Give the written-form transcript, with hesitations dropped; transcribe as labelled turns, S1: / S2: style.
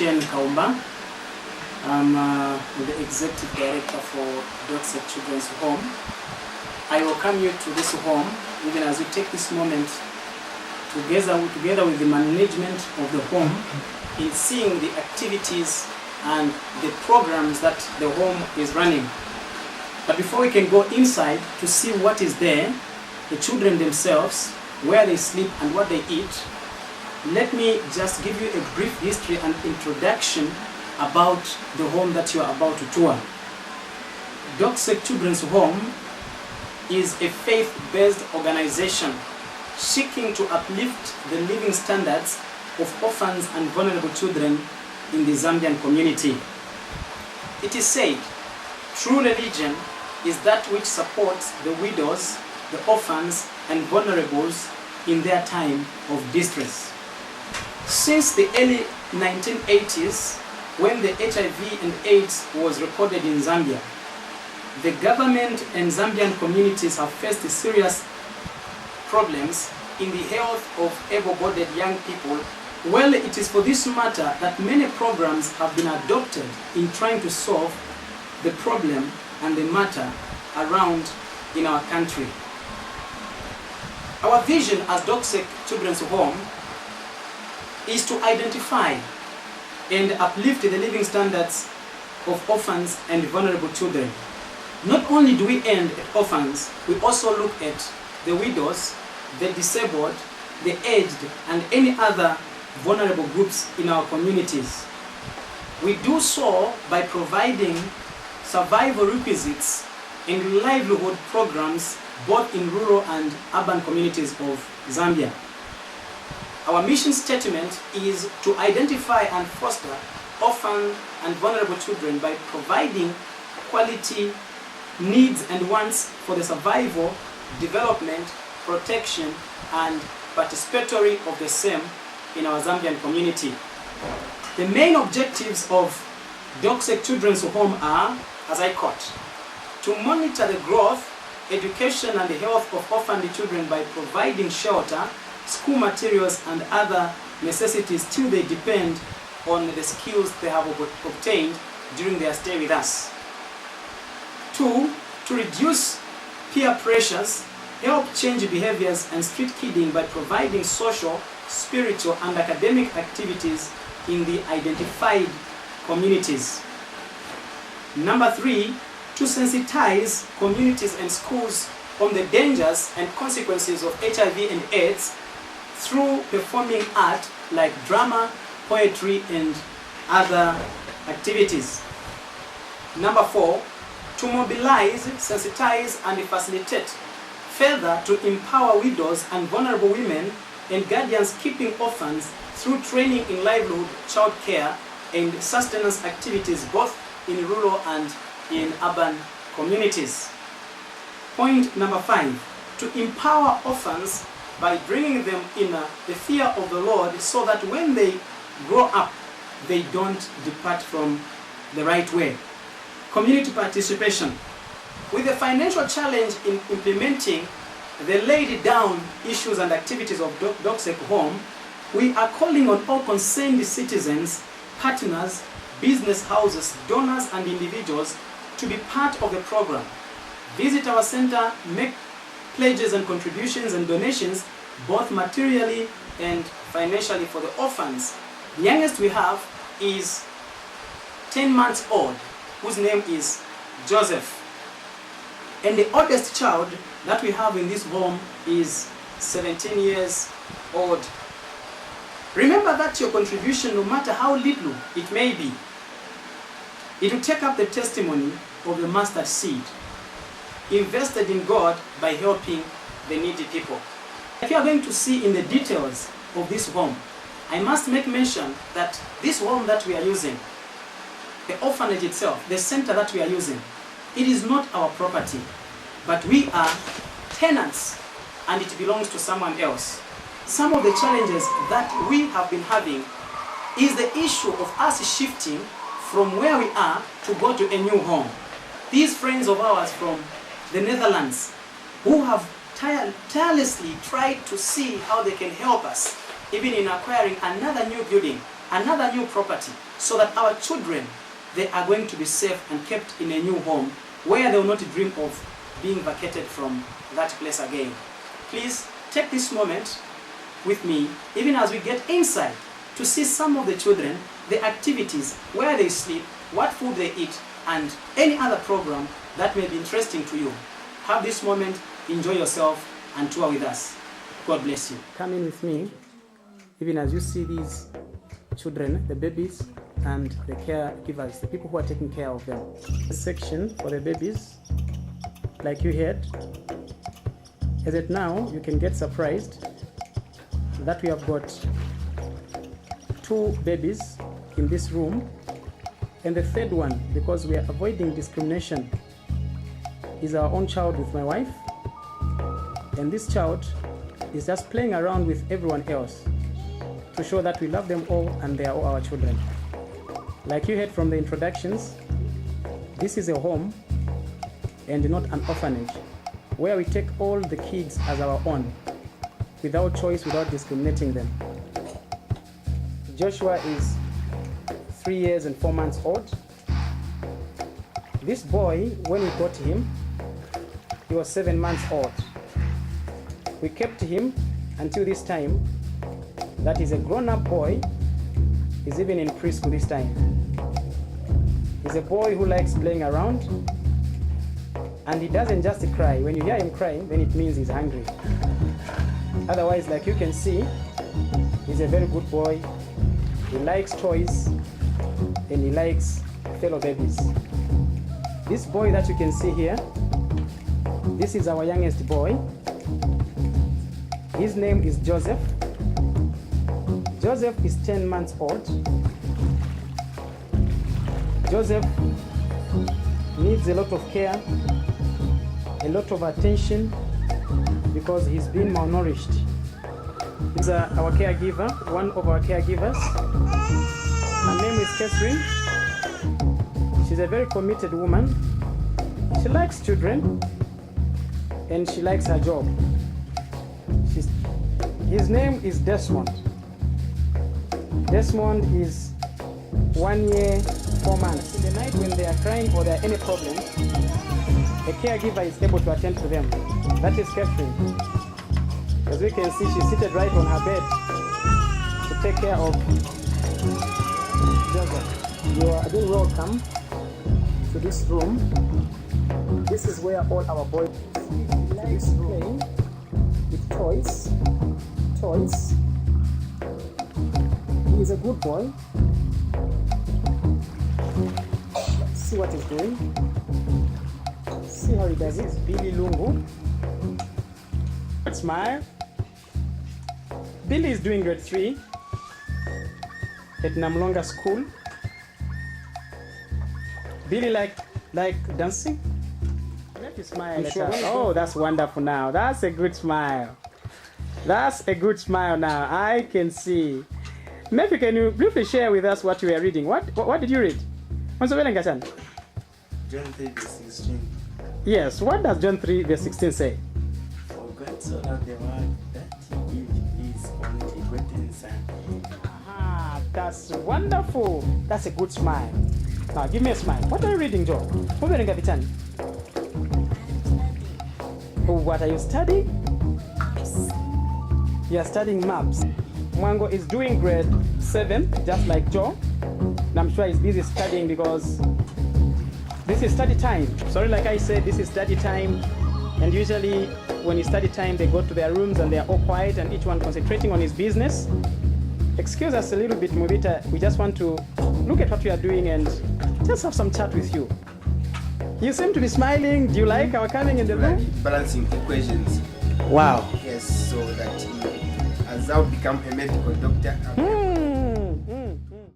S1: Shern Kaumba. I'm the Executive Director for Docsek Children's Home. I welcome you to this home, even as we take this moment together with the management of the home in seeing the activities and the programs that the home is running. But before we can go inside to see what is there, the children themselves, where they sleep and what they eat, let me just give you a brief history and introduction about the home that you are about to tour. Docsek Children's Home is a faith-based organization seeking to uplift the living standards of orphans and vulnerable children in the Zambian community. It is said, true religion is that which supports the widows, the orphans, and vulnerables in their time of distress. Since the early 1980s, when the HIV and AIDS was recorded in Zambia, the government and Zambian communities have faced serious problems in the health of able-bodied young people. Well, it is for this matter that many programs have been adopted in trying to solve the problem and the matter around in our country. Our vision as Docsek Children's Home is to identify and uplift the living standards of orphans and vulnerable children. Not only do we aim at orphans, we also look at the widows, the disabled, the aged, and any other vulnerable groups in our communities. We do so by providing survival requisites and livelihood programs both in rural and urban communities of Zambia. Our mission statement is to identify and foster orphan and vulnerable children by providing quality needs and wants for the survival, development, protection, and participatory of the same in our Zambian community. The main objectives of Docsek Children's Home are, as I quote, to monitor the growth, education, and the health of orphaned children by providing shelter, school materials, and other necessities till they depend on the skills they have obtained during their stay with us. 2, to reduce peer pressures, help change behaviors and street kidding by providing social, spiritual, and academic activities in the identified communities. Number 3, to sensitize communities and schools on the dangers and consequences of HIV and AIDS through performing art like drama, poetry, and other activities. Number 4, to mobilize, sensitize, and facilitate. Further, to empower widows and vulnerable women and guardians keeping orphans through training in livelihood, child care, and sustenance activities both in rural and in urban communities. Point number 5, to empower orphans by bringing them in the fear of the Lord so that when they grow up, they don't depart from the right way. Community participation. With the financial challenge in implementing the laid down issues and activities of Docsek Home, we are calling on all concerned citizens, partners, business houses, donors, and individuals to be part of the program. Visit our center, make pledges and contributions and donations, both materially and financially, for the orphans. The youngest we have is 10 months old, whose name is Joseph. And the oldest child that we have in this home is 17 years old. Remember that your contribution, no matter how little it may be, it will take up the testimony of the mustard seed invested in God by helping the needy people. If you are going to see in the details of this home, I must make mention that this home that we are using, the orphanage itself, the center that we are using, it is not our property, but we are tenants and it belongs to someone else. Some of the challenges that we have been having is the issue of us shifting from where we are to go to a new home. These friends of ours from the Netherlands who have tirelessly tried to see how they can help us even in acquiring another new building, another new property, so that our children, they are going to be safe and kept in a new home where they will not dream of being vacated from that place again. Please take this moment with me, even as we get inside, to see some of the children, the activities, where they sleep, what food they eat, and any other program that may be interesting to you. Have this moment, enjoy yourself, and tour with us. God bless you. Come in with me, even as you see these children, the babies, and the caregivers, the people who are taking care of them. A section for the babies, like you heard. As it now, you can get surprised that we have got 2 babies in this room, and the third one, because we are avoiding discrimination, is our own child with my wife, and this child is just playing around with everyone else to show that we love them all and they are all our children. Like you heard from the introductions, this is a home and not an orphanage, where we take all the kids as our own, without choice, without discriminating them. Joshua is 3 years and 4 months old. This boy, when we got him, he was 7 months old. We kept him until this time. That is a grown-up boy. He's even in preschool this time. He's a boy who likes playing around, and he doesn't just cry. When you hear him crying, then it means he's hungry. Otherwise, like you can see, he's a very good boy. He likes toys and he likes fellow babies. This boy that you can see here, this is our youngest boy. His name is Joseph. Joseph is 10 months old. Joseph needs a lot of care, a lot of attention, because he's been malnourished. He's our caregiver, one of our caregivers. Her name is Catherine. She's a very committed woman. She likes children and she likes her job. His name is Desmond. Desmond is 1 year, 4 months. In the night when they are crying or there are any problems, a caregiver is able to attend to them. That is Catherine. As we can see, she's seated right on her bed to take care of Joseph. You are again welcome to this room. This is where all our boys like playing with toys. He is a good boy. Let's see what he's doing. See how he does it. This is Billy Lungu. Smile. Billy is doing grade 3 at Namlonga School. Billy like dancing. Let you smile. Oh, that's wonderful now. That's a good smile. That's a good smile now. I can see. Maybe can you briefly share with us what you were reading? What did you read?
S2: John 3 verse 16.
S1: Yes, what does John 3 verse 16 say?
S2: For God so loved the world that he gave his only begotten Son.
S1: Aha, that's wonderful. That's a good smile. Now give me a smile. What are you reading, Joe? What are you studying? You are studying maps. Mwango is doing grade 7, just like Joe. And I'm sure he's busy studying because this is study time. Sorry, like I said, this is study time. And usually when it's study time, they go to their rooms and they are all quiet and each one concentrating on his business. Excuse us a little bit, Mubita. We just want to look at what we are doing and just have some chat with you. You seem to be smiling. Do you like our coming in the room?
S2: Balancing equations.
S1: Wow.
S2: Yes, so that as I'll become a medical doctor,